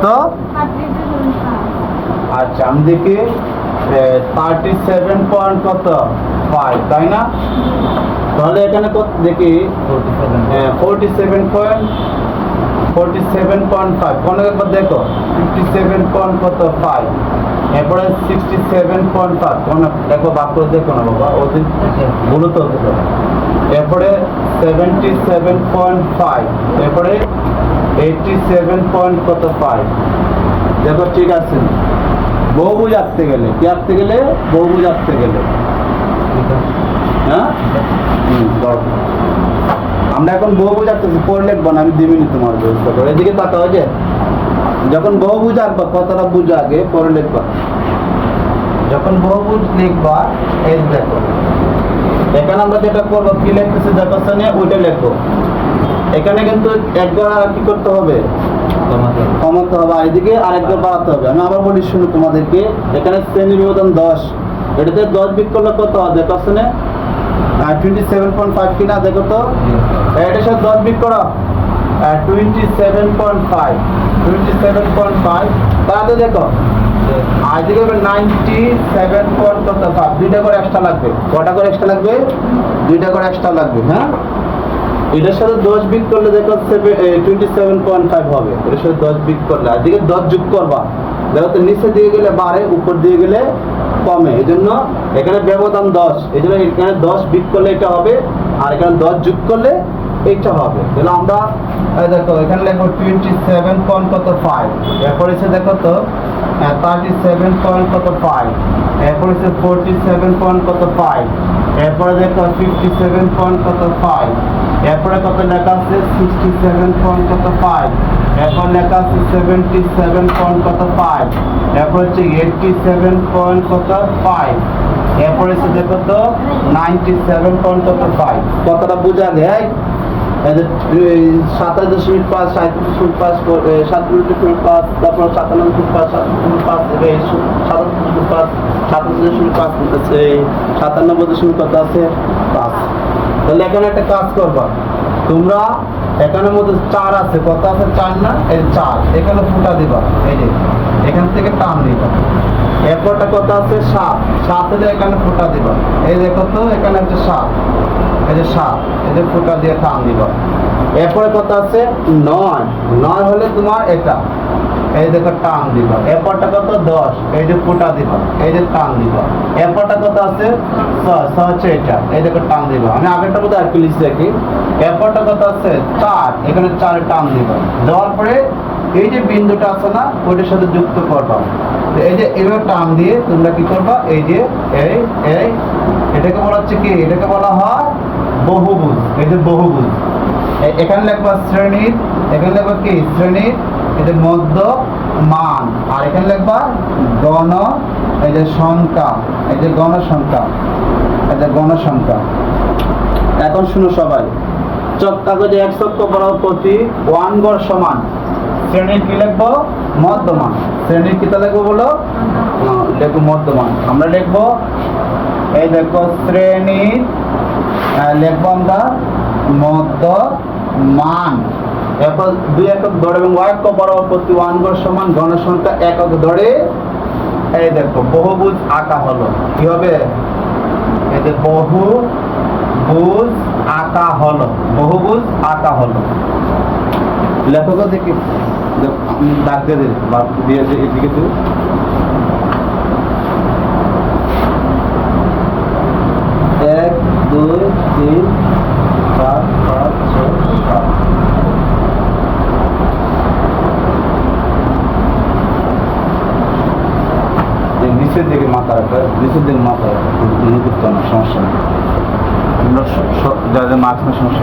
তো আচ্ছা আমি দেখি 37 পয়েন্ট কত 5 তাই না? তাহলে এখানে কত দেখি 47.5 কোন একবার দেখো 57 পয়েন্ট কত 5 এরপরে 67.5 কোন দেখো বাক্য দেখো না বাবা ওদিন ভুল তো হতে পারে। এরপরে 77.5 এরপরে 87 পয়েন্ট কত 5 দেখো ঠিক আছে। বহুভুজ আঁকতে গেলে কি আঁকতে গেলে বহুভুজ আঁকতে গেলে হ্যাঁ আমরা এখন বহুভুজ আঁকতেছি পরে লিখবো না আমি 2 মিনিট তোমার ব্যবস্থা করে এদিকে তাকাও যে যখন বহুভুজ আঁকবা কতটা বুঝ আগে পরে লিখবা যখন বহুভুজ লিখবা এই দেখো এখানে আমরা যেটা করবো কি লিখতেছি দেখো নিয়ে ওইটা লিখবো এখানে কিন্তু একবার কি করতে হবে কমাতে হবে আর এদিকে আরেকবার বাড়াতে হবে। আমি আবার বলি শুনো তোমাদেরকে এখানে শ্রেণী বিভাজন 10 এটাতে 10 বিয়োগ করলে কত হবে দেখো শুনে 27.5 কিনা দেখো তো এটার সাথে 10 বিয়োগ করো 27.5 তাহলে দেখো আর এদিকে 97.5 দুইটা করে এক্সট্রা লাগবে কটা করে এক্সট্রা লাগবে 2টা করে এক্সট্রা লাগবে হ্যাঁ এটার সাথে 10 বিয়োগ করলে দেখো 27.5 হবে এটার সাথে 10 বিয়োগ করলে আর এদিকে 10 যোগ করবা দেখো তো নিচে দিয়ে গেলে বাড়ে উপর দিয়ে গেলে কমে এজন্য এখানে ব্যবধান 10 এজন্য এখানে 10 বিয়োগ করলে এটা হবে আর এখানে 10 যোগ করলে এটা হবে। তাহলে আমরা দেখো এখানে লিখব 27.5 এরপর এসে দেখো তো 37.5 এরপর এসে 47.5 এরপরে দেখো 57.5 এরপরে কত লেখা আছে 67.5 এরপর লেখা আছে 77.5 এরপর হচ্ছে 87.5 এরপরে এসে দেখো তো 97.5 কতটা বোঝা যায় 27.5 37.5 তারপর 97.5 97.5 কত আছে 5। তাহলে এখানে একটা কাজ করবা তোমরা এখানের মধ্যে 4 আছে কত আছে 4 না এই 4 এখানে ফুটা দিবা এই যে এখান থেকে টান দিবা এরপরটা কত আছে 7 হলে এখানে ফুটা দিবা এই দেখো তো এখানে আছে 7 এই যে 7 এই যে ফুটা দিয়ে টান দিবা এরপরে কত আছে 9 হলে তোমার এটা এই দেখো টান দিবা এরপরটা কত 10 এই যে ফুটা দিবা এই যে টান দিবা এরপরটা কত আছে 6 হচ্ছে এটা এই দেখো টান দিবা আমি আগেরটা মধ্যে আর কি লিখছি দেখি এরপরটা কত আছে 4 এখানে 4 টান দিবা দেওয়ার পরে এই যে বিন্দুটা আছে না ওইটার সাথে যুক্ত করবা এই যে এভাবে টান দিয়ে তোমরা কি করবা এই যে এই এটাকে বলা হচ্ছে কি এটাকে বলা হয় বহুভুজ এই যে বহুভুজ এখানে লিখবা শ্রেণীর এখানে লিখবা কি শ্রেণীর এই যে মধ্য মান আর এখানে লিখবা গণ এই যে সংখ্যা এই যে গণসংখ্যা এই যে গণসংখ্যা। এখন শুনো সবাই চক কাগজে 1 চক্র বরাবর প্রতি 1 গড় সমান শ্রেণীর কি লিখবো মধ্যমান শ্রেণীর কি তা লিখবো বলো লিখবো মধ্যমান আমরা লিখবো এই দেখো শ্রেণীর লিখবো আমরা মধ্যমান এরপর 2 একক ধরে এবং y একক বরাবর প্রতি 1 গড় সমান গণসংখ্যা একক ধরে এই দেখো বহুভুজ আঁকা হলো কি হবে এই যে বহুভুজ আঁকা হলো বহুভুজ আঁকা হলো লেখক দেখি দাগ দিয়ে দিন দিয়েছে এদিকে দিন এক দুই তিন চার পাঁচ ছয় সাত নিচের দিকে মাথা রাখবে নিচের দিকে মাথা রাখবে সমস্যা নেই আমরা যাদের মাছ সমস্যা